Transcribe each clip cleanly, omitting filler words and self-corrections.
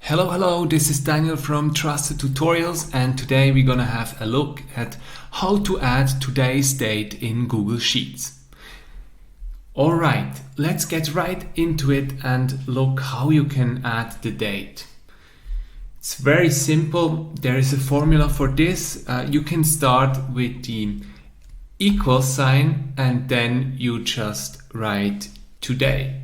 Hello, this is Daniel from Trusted Tutorials, and today we're gonna have a look at how to add today's date in Google Sheets. Alright, let's get right into it and look how you can add the date. It's very simple. There is a formula for this. You can start with the equal sign and then you just write today.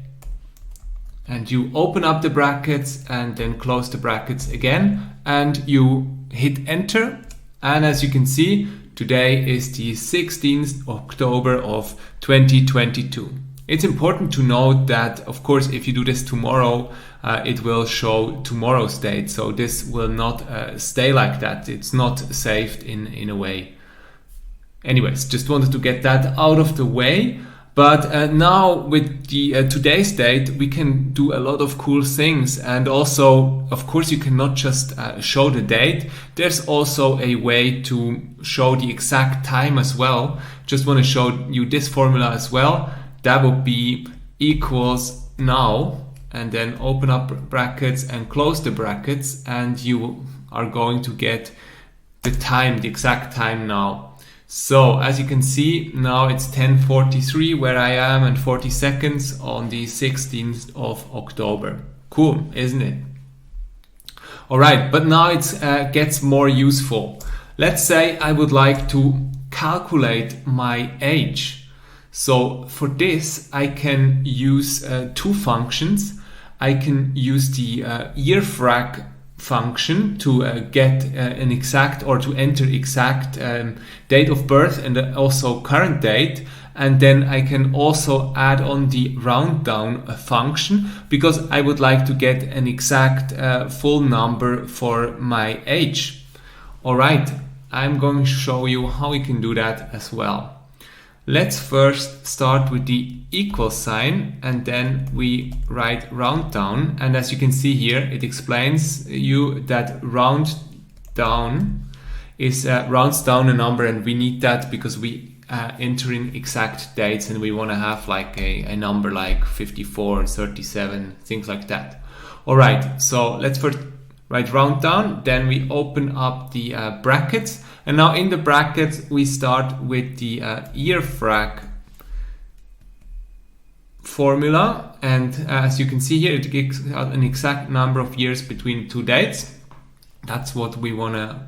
And you open up the brackets and then close the brackets again and you hit enter. And as you can see, today is the 16th October of 2022. It's important to note that, of course, if you do this tomorrow, it will show tomorrow's date. So this will not stay like that. It's not saved in a way. Anyways, just wanted to get that out of the way. But now with the today's date, we can do a lot of cool things. And also, of course, you cannot just show the date. There's also a way to show the exact time as well. Just want to show you this formula as well. That would be equals now, and then open up brackets and close the brackets, and you are going to get the time, the exact time now. So as you can see, now it's 10:43 where I am and 40 seconds on the 16th of October. Cool, isn't it? All right, but now it gets more useful. Let's say I would like to calculate my age. So for this, I can use two functions. I can use the yearfrag function to get an exact or to enter exact date of birth and also current date, and then I can also add on the round down function because I would like to get an exact full number for my age. Alright, I'm going to show you how we can do that as well. Let's first start with the equal sign and then we write round down, and as you can see here it explains you that round down is rounds down a number, and we need that because we enter in exact dates and we want to have like a number like 54, 37, things like that. Alright, so let's first write round down, then we open up the brackets, and now in the brackets we start with the yearfrag formula, and as you can see here it gives out an exact number of years between two dates. That's what we want to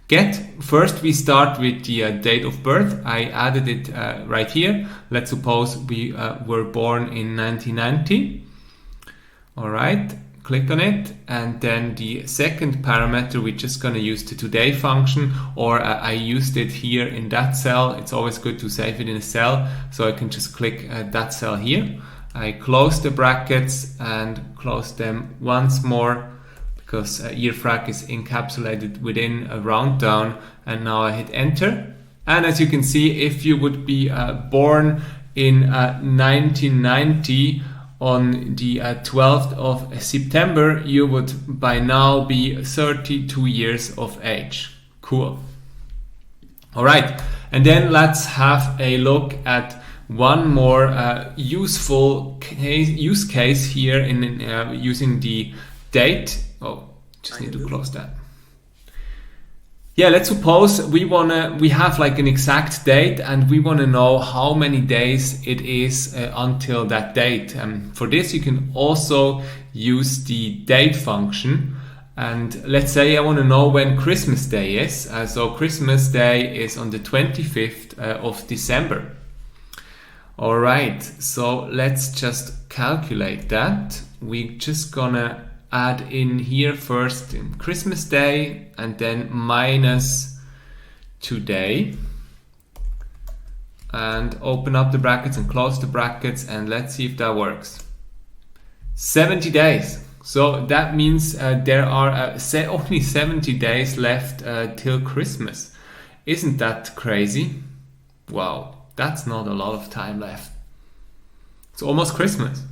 get. First we start with the date of birth. I added it right here. Let's suppose we were born in 1990. Alright, click on it, and then the second parameter we're just going to use the today function, or I used it here in that cell. It's always good to save it in a cell, so I can just click that cell here. I close the brackets and close them once more because yearfrag is encapsulated within a round down, and now I hit enter. And as you can see, if you would be born in 1990 on the 12th of September, you would by now be 32 years of age. Cool. All right, and then let's have a look at one more useful use case here in using the date. Oh, just need to close that. Yeah, let's suppose we have like an exact date and we want to know how many days it is until that date. For this you can also use the date function, and let's say I want to know when Christmas Day is. So Christmas Day is on the 25th of December. Alright, so let's just calculate that. We're just gonna add in here first Christmas Day and then minus today, and open up the brackets and close the brackets, and let's see if that works. 70 days. So that means there are only 70 days left till Christmas. Isn't that crazy? Wow, that's not a lot of time left. It's almost Christmas.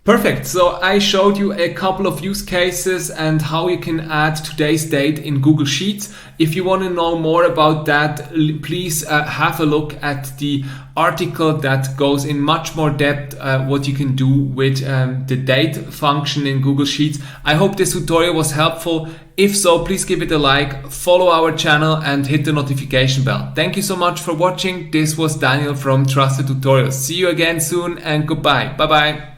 Perfect. So I showed you a couple of use cases and how you can add today's date in Google Sheets. If you want to know more about that, please have a look at the article that goes in much more depth what you can do with the date function in Google Sheets. I hope this tutorial was helpful. If so, please give it a like, follow our channel and hit the notification bell. Thank you so much for watching. This was Daniel from Trusted Tutorials. See you again soon and goodbye. Bye bye.